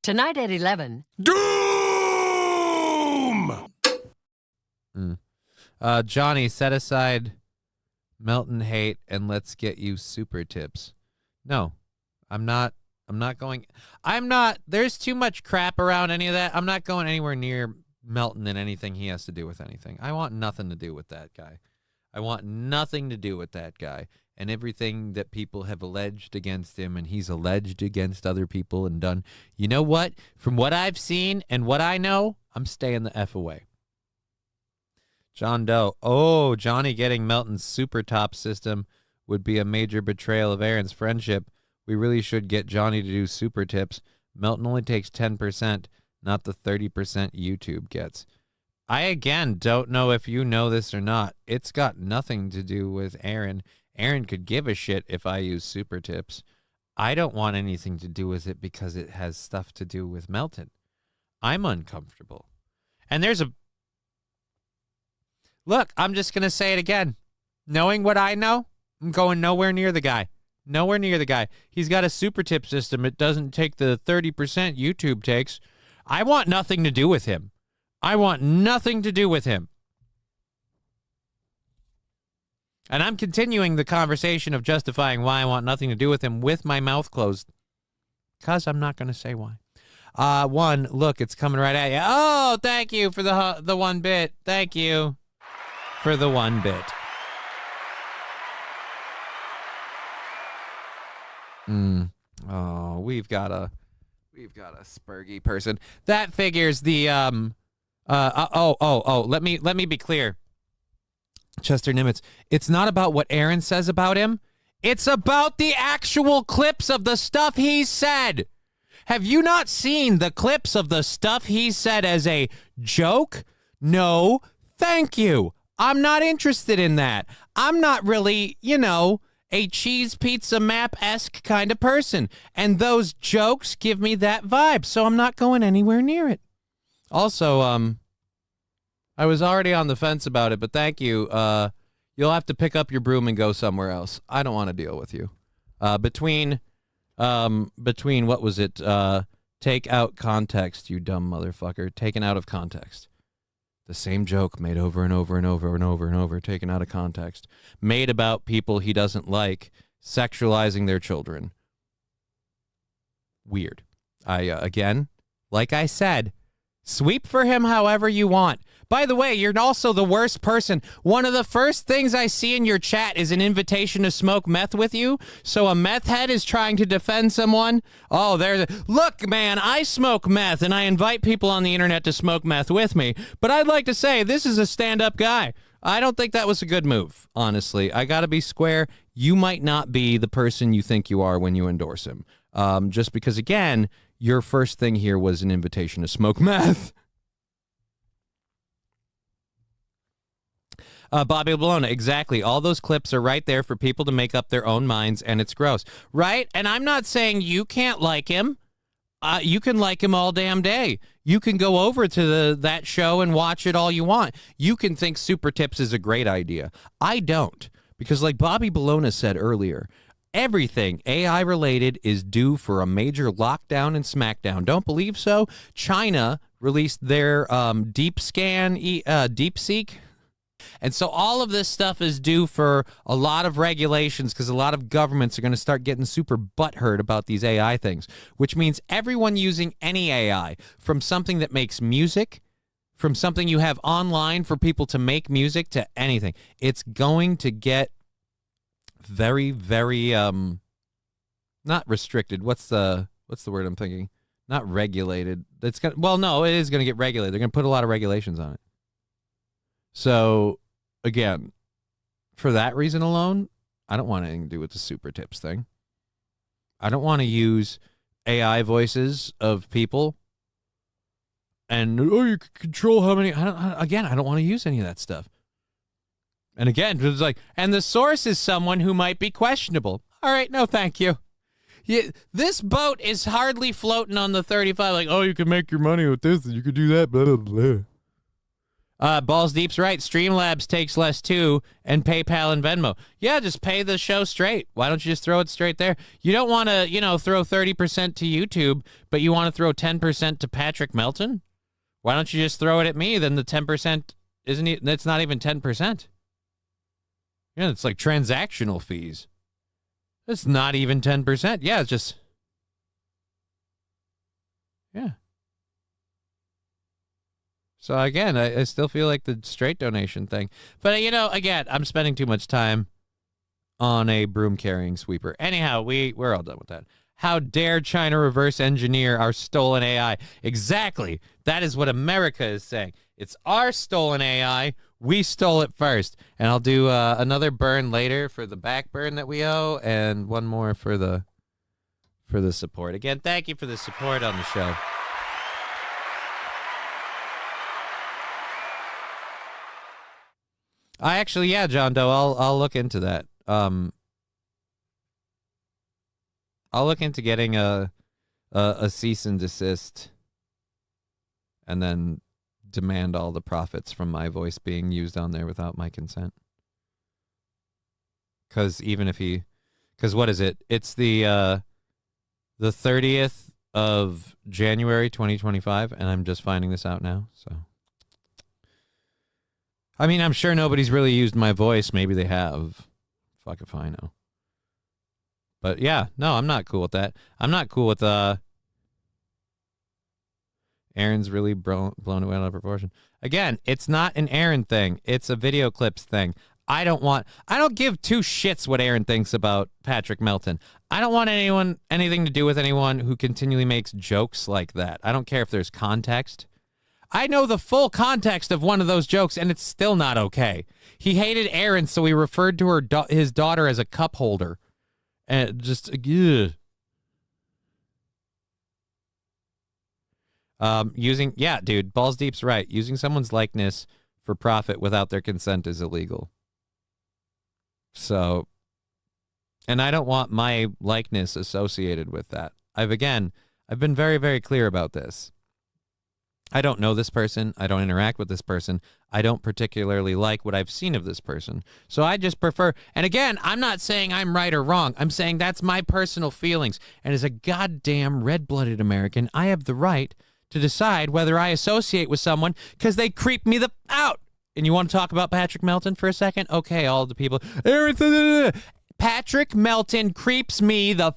Tonight at 11. Doom! Johnny, set aside Melton hate and let's get you super tips. No, I'm not going. There's too much crap around any of that. I'm not going anywhere near Melton and anything he has to do with anything. I want nothing to do with that guy. I want nothing to do with that guy and everything that people have alleged against him, and he's alleged against other people and done. You know what? From what I've seen and what I know, I'm staying the F away. John Doe. Oh, Johnny getting Melton's super top system would be a major betrayal of Aaron's friendship. We really should get Johnny to do super tips. Melton only takes 10%, not the 30% YouTube gets. I, again, don't know if you know this or not. It's got nothing to do with Aaron. Aaron could give a shit if I use super tips. I don't want anything to do with it because it has stuff to do with Melton. I'm uncomfortable. And there's a... Look, I'm just going to say it again. Knowing what I know, I'm going nowhere near the guy. Nowhere near the guy. He's got a super tip system. It doesn't take the 30% YouTube takes. I want nothing to do with him. I want nothing to do with him. And I'm continuing the conversation of justifying why I want nothing to do with him with my mouth closed. Because I'm not going to say why. One, look, it's coming right at you. Oh, thank you for the 1 bit. Thank you for the 1 bit. Oh, we've got a spurgy person. That figures the let me be clear. Chester Nimitz, it's not about what Aaron says about him. It's about the actual clips of the stuff he said. Have you not seen the clips of the stuff he said as a joke? No, thank you. I'm not interested in that. I'm not really, a cheese pizza map-esque kind of person. And those jokes give me that vibe, so I'm not going anywhere near it. Also, I was already on the fence about it, but thank you. You'll have to pick up your broom and go somewhere else. I don't want to deal with you. Between what was it? Take out context, you dumb motherfucker. Taken out of context. The same joke made over and over and over and over and over, taken out of context. Made about people he doesn't like, sexualizing their children. Weird. Again, like I said, sweep for him however you want. By the way, you're also the worst person. One of the first things I see in your chat is an invitation to smoke meth with you. So a meth head is trying to defend someone. Oh, look, man, I smoke meth and I invite people on the internet to smoke meth with me. But I'd like to say this is a stand-up guy. I don't think that was a good move, honestly. I got to be square. You might not be the person you think you are when you endorse him. Just because, again, your first thing here was an invitation to smoke meth. Bobby Bologna, exactly. All those clips are right there for people to make up their own minds, and it's gross. Right? And I'm not saying you can't like him. You can like him all damn day. You can go over to that show and watch it all you want. You can think Super Tips is a great idea. I don't. Because like Bobby Bologna said earlier, everything AI-related is due for a major lockdown and smackdown. Don't believe so? China released their DeepSeek. And so all of this stuff is due for a lot of regulations because a lot of governments are going to start getting super butthurt about these AI things, which means everyone using any AI, from something that makes music, from something you have online for people to make music, to anything, it's going to get very, very, not restricted. What's the word I'm thinking? Not regulated. It is going to get regulated. They're going to put a lot of regulations on it. So, again, for that reason alone, I don't want anything to do with the super tips thing. I don't want to use AI voices of people. And, you can control how many. I don't want to use any of that stuff. And again, it's like, and the source is someone who might be questionable. All right, no, thank you. This boat is hardly floating on the 35. Like, you can make your money with this, and you can do that, blah, blah, blah. Balls Deep's right. Streamlabs takes less too, and PayPal and Venmo. Yeah, just pay the show straight. Why don't you just throw it straight there? You don't want to, throw 30% to YouTube, but you want to throw 10% to Patrick Melton? Why don't you just throw it at me? Then the 10% it's not even 10%. Yeah, it's like transactional fees. It's not even 10%. Yeah, it's just, yeah. So again, I still feel like the straight donation thing. But again, I'm spending too much time on a broom carrying sweeper. Anyhow, we're all done with that. How dare China reverse engineer our stolen AI? Exactly. That is what America is saying. It's our stolen AI. We stole it first. And I'll do another burn later for the back burn that we owe, and one more for the support. Again, thank you for the support on the show. John Doe, I'll look into that. I'll look into getting a cease and desist, and then demand all the profits from my voice being used on there without my consent. Because what is it? It's the 30th of January 2025, and I'm just finding this out now. So, I mean, I'm sure nobody's really used my voice. Maybe they have. Fuck if I know. But yeah, no, I'm not cool with that. I'm not cool with Aaron's really blown away out of proportion. Again, it's not an Aaron thing. It's a video clips thing. I don't give two shits what Aaron thinks about Patrick Melton. I don't want anything to do with anyone who continually makes jokes like that. I don't care if there's context. I know the full context of one of those jokes, and it's still not okay. He hated Aaron, so he referred to his daughter as a cup holder. And just, dude, Balls Deep's right. Using someone's likeness for profit without their consent is illegal. So, and I don't want my likeness associated with that. I've been very, very clear about this. I don't know this person. I don't interact with this person. I don't particularly like what I've seen of this person. So I just prefer, and again, I'm not saying I'm right or wrong. I'm saying that's my personal feelings. And as a goddamn red-blooded American, I have the right to decide whether I associate with someone because they creep me out. And you want to talk about Patrick Melton for a second? Okay, all the people. Patrick Melton creeps me the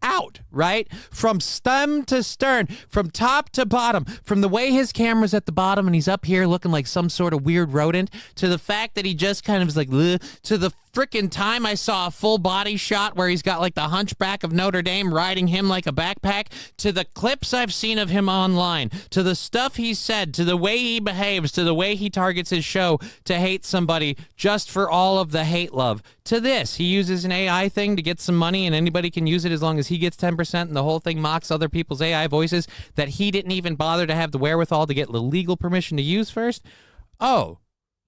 out, right? From stem to stern, from top to bottom, from the way his camera's at the bottom and he's up here looking like some sort of weird rodent, to the fact that he just kind of is like, ugh, to the freaking time I saw a full body shot where he's got like the Hunchback of Notre Dame riding him like a backpack, to the clips I've seen of him online, to the stuff he said, to the way he behaves, to the way he targets his show to hate somebody just for all of the hate love, to this. He uses an AI thing to get some money and anybody can use it as long as he gets 10%, and the whole thing mocks other people's AI voices that he didn't even bother to have the wherewithal to get the legal permission to use first. Oh,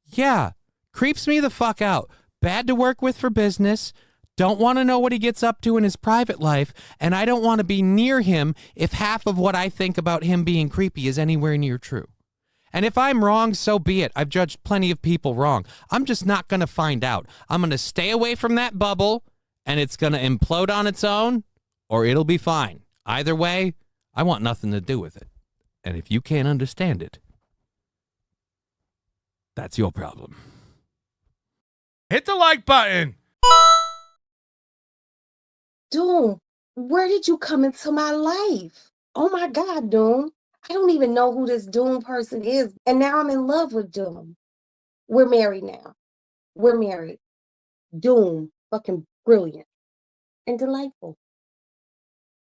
yeah. Creeps me the fuck out. Bad to work with for business, don't want to know what he gets up to in his private life, and I don't want to be near him if half of what I think about him being creepy is anywhere near true. And if I'm wrong, so be it. I've judged plenty of people wrong. I'm just not going to find out. I'm going to stay away from that bubble, and it's going to implode on its own, or it'll be fine. Either way, I want nothing to do with it. And if you can't understand it, that's your problem. Hit the like button. Doom, where did you come into my life? Oh my God, Doom. I don't even know who this Doom person is. And now I'm in love with Doom. We're married now. We're married. Doom, fucking brilliant and delightful.